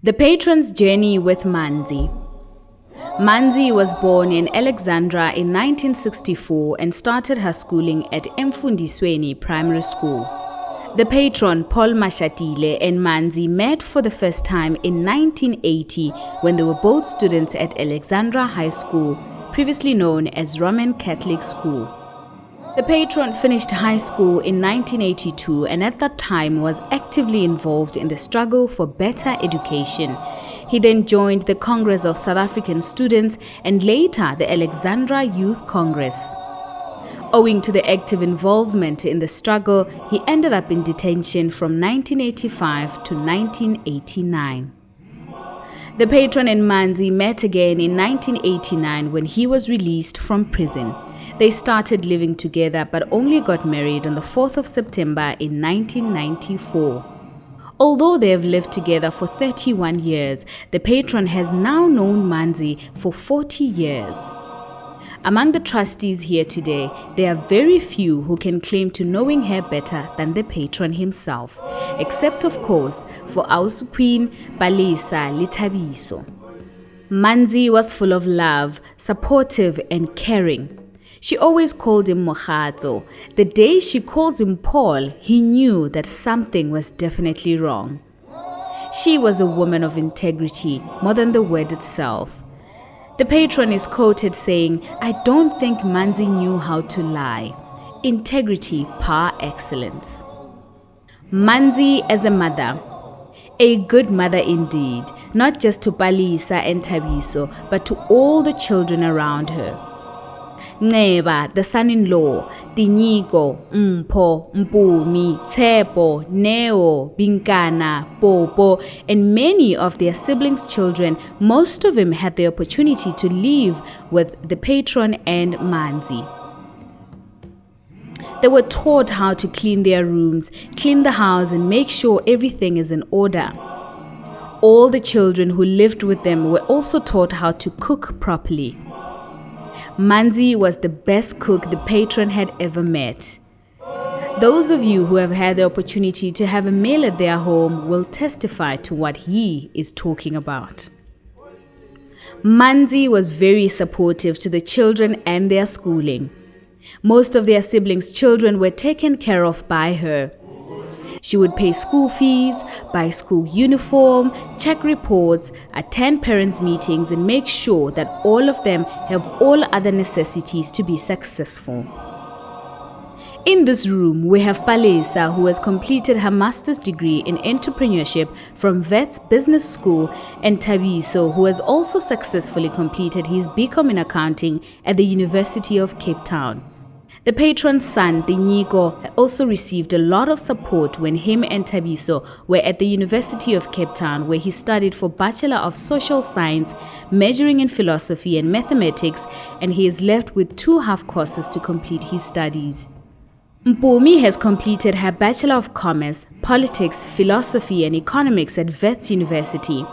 The patron's journey with Manzi. Manzi was born in Alexandra in 1964 and started her schooling at Mfundisweni Primary School. The patron, Paul Mashatile, and Manzi met for the first time in 1980 when they were both students at Alexandra High School, previously known as Roman Catholic School. The patron finished high school in 1982 and at that time was actively involved in the struggle for better education. He then joined the Congress of South African Students and later the Alexandra Youth Congress. Owing to the active involvement in the struggle, he ended up in detention from 1985 to 1989. The patron and Manzi met again in 1989 when he was released from prison. They started living together but only got married on the 4th of September in 1994. Although they have lived together for 31 years, the patron has now known Manzi for 40 years. Among the trustees here today, there are very few who can claim to knowing her better than the patron himself, except of course for our Queen Balisa Litabiso. Manzi was full of love, supportive and caring. She always called him Mohato. The day she calls him Paul, he knew that something was definitely wrong. She was a woman of integrity, more than the word itself. The patron is quoted saying, "I don't think Manzi knew how to lie." Integrity par excellence. Manzi as a mother. A good mother indeed, not just to Palisa and Tabiso, but to all the children around her. Neba, the son-in-law, Tinyiko, Mpho, Mpumi, Tsepo, Neo, Binkana, Popo, and many of their siblings' children, most of them had the opportunity to live with the patron and Manzi. They were taught how to clean their rooms, clean the house, and make sure everything is in order. All the children who lived with them were also taught how to cook properly. Manzi was the best cook the patron had ever met. Those of you who have had the opportunity to have a meal at their home will testify to what he is talking about. Manzi was very supportive to the children and their schooling. Most of their siblings' children were taken care of by her. She would pay school fees, buy school uniform, check reports, attend parents' meetings, and make sure that all of them have all other necessities to be successful. In this room, we have Palesa, who has completed her master's degree in entrepreneurship from Wits Business School, and Tabiso, who has also successfully completed his BCom in accounting at the University of Cape Town. The patron's son, Tinyiko, also received a lot of support when him and Tabiso were at the University of Cape Town, where he studied for Bachelor of Social Science, majoring in philosophy and mathematics, and he is left with 2 half courses to complete his studies. Mpumi has completed her Bachelor of Commerce, Politics, Philosophy and Economics at Wits University,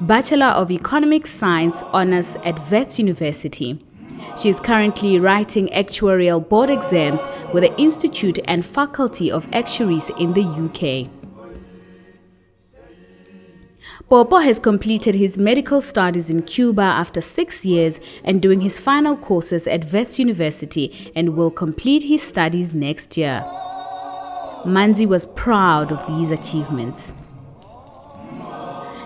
Bachelor of Economic Science Honours at Wits University. She is currently writing actuarial board exams with the Institute and Faculty of Actuaries in the UK. Popo has completed his medical studies in Cuba after 6 years and doing his final courses at Wits University and will complete his studies next year. Manzi was proud of these achievements.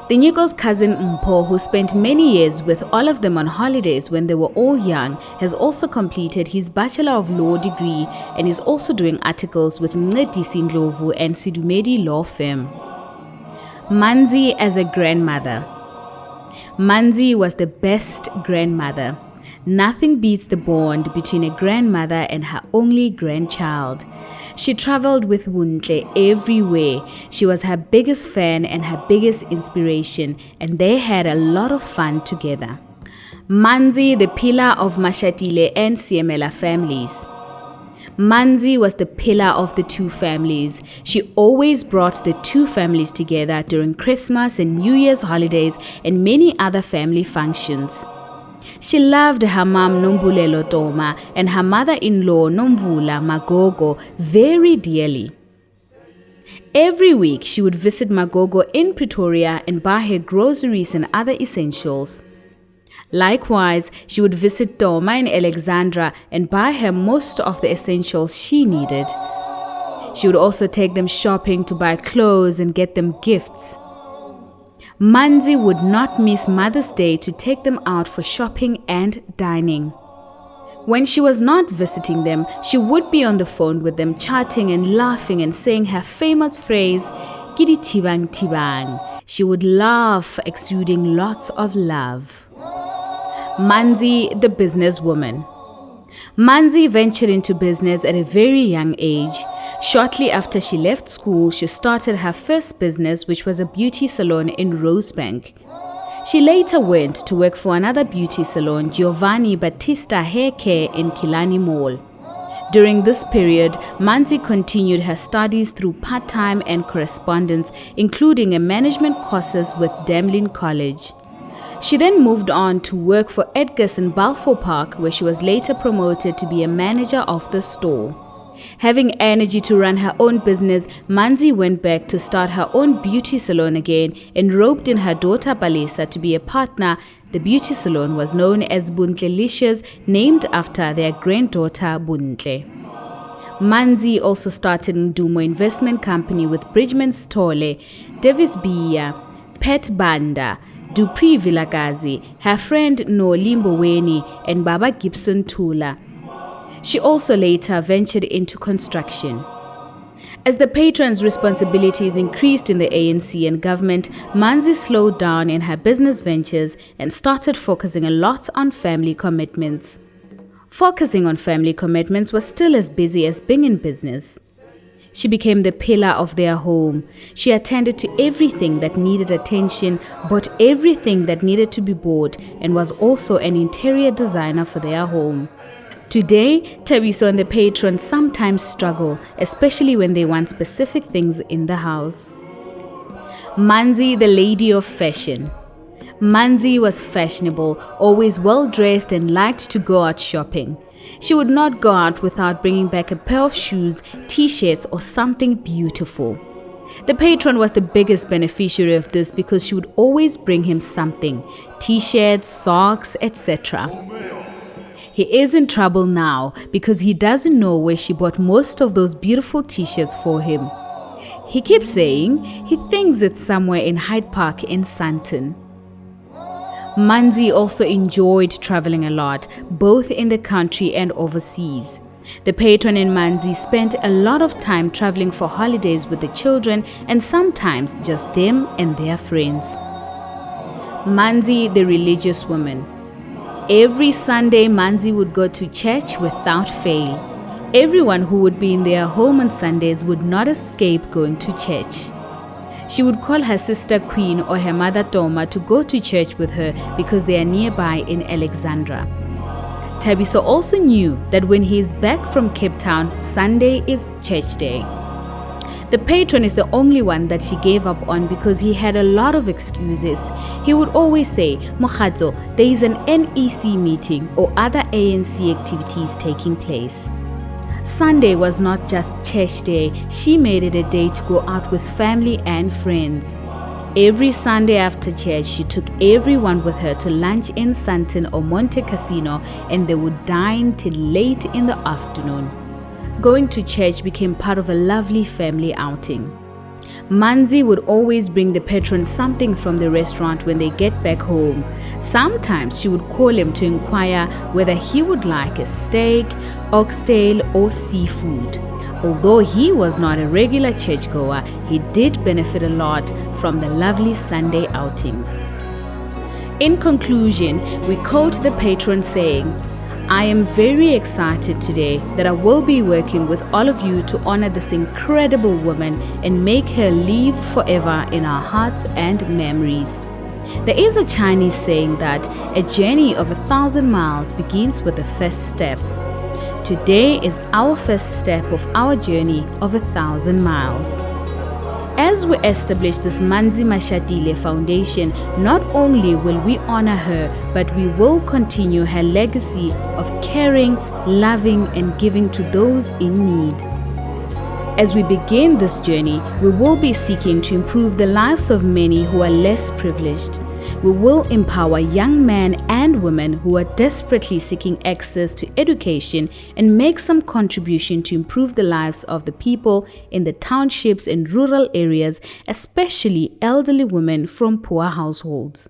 Tinyiko's cousin Mpho, who spent many years with all of them on holidays when they were all young, has also completed his Bachelor of Law degree and is also doing articles with Mncedisi Ndlovu and Sidumedi Law Firm. Manzi as a grandmother. Manzi was the best grandmother. Nothing beats the bond between a grandmother and her only grandchild. She traveled with Wuntle everywhere. She was her biggest fan and her biggest inspiration, and they had a lot of fun together. Manzi, the pillar of Mashatile and Siemela families. Manzi was the pillar of the 2 families. She always brought the 2 families together during Christmas and New Year's holidays and many other family functions. She loved her mom Nombulelo Toma and her mother-in-law Nomvula Magogo very dearly. Every week, she would visit Magogo in Pretoria and buy her groceries and other essentials. Likewise, she would visit Toma in Alexandra and buy her most of the essentials she needed. She would also take them shopping to buy clothes and get them gifts. Manzi would not miss Mother's Day to take them out for shopping and dining. When she was not visiting them, she would be on the phone with them, chatting and laughing and saying her famous phrase, "Kidi tibang tibang." She would laugh, exuding lots of love. Manzi, the businesswoman. Manzi ventured into business at a very young age. Shortly after she left school, she started her first business, which was a beauty salon in Rosebank. She later went to work for another beauty salon, Giovanni Battista Hair Care in Kilani Mall. During this period, Manzi continued her studies through part-time and correspondence, including a management courses with Demlin College. She then moved on to work for Edgar's in Balfour Park, where she was later promoted to be a manager of the store. Having energy to run her own business, Manzi went back to start her own beauty salon again and roped in her daughter Balesa to be a partner. The beauty salon was known as Buntlelicious, named after their granddaughter Buntle. Manzi also started Ndumo Investment Company with Bridgman Stole, Davis Biya, Pet Banda, Dupree Vilakazi, her friend Nolimbo Weni, and Baba Gibson Tula. She also later ventured into construction. As the patron's responsibilities increased in the ANC and government, Manzi slowed down in her business ventures and started focusing a lot on family commitments. Focusing on family commitments was still as busy as being in business. She became the pillar of their home. She attended to everything that needed attention, bought everything that needed to be bought, and was also an interior designer for their home. Today, Thabiso and the patron sometimes struggle, especially when they want specific things in the house. Manzi, the lady of fashion. Manzi was fashionable, always well-dressed and liked to go out shopping. She would not go out without bringing back a pair of shoes, t-shirts or something beautiful. The patron was the biggest beneficiary of this because she would always bring him something, t-shirts, socks, etc. He is in trouble now because he doesn't know where she bought most of those beautiful t-shirts for him. He keeps saying he thinks it's somewhere in Hyde Park in Sandton. Manzi also enjoyed traveling a lot, both in the country and overseas. The patron and Manzi spent a lot of time traveling for holidays with the children and sometimes just them and their friends. Manzi, the religious woman. Every Sunday, Manzi would go to church without fail. Everyone who would be in their home on Sundays would not escape going to church. She would call her sister Queen or her mother Toma to go to church with her because they are nearby in Alexandra. Thabiso also knew that when he is back from Cape Town, Sunday is church day. The patron is the only one that she gave up on because he had a lot of excuses. He would always say, "Mokhatso, there is an NEC meeting or other ANC activities taking place." Sunday was not just church day, she made it a day to go out with family and friends. Every Sunday after church, she took everyone with her to lunch in Sandton or Monte Casino and they would dine till late in the afternoon. Going to church became part of a lovely family outing. Manzi would always bring the patron something from the restaurant when they get back home. Sometimes she would call him to inquire whether he would like a steak, oxtail or seafood. Although he was not a regular churchgoer, he did benefit a lot from the lovely Sunday outings. In conclusion, we quote the patron saying, "I am very excited today that I will be working with all of you to honor this incredible woman and make her live forever in our hearts and memories." There is a Chinese saying that a journey of 1,000 miles begins with the first step. Today is our first step of our journey of 1,000 miles. As we establish this Manzi Mashatile Foundation, not only will we honor her, but we will continue her legacy of caring, loving, and giving to those in need. As we begin this journey, we will be seeking to improve the lives of many who are less privileged. We will empower young men and women who are desperately seeking access to education and make some contribution to improve the lives of the people in the townships and rural areas, especially elderly women from poor households.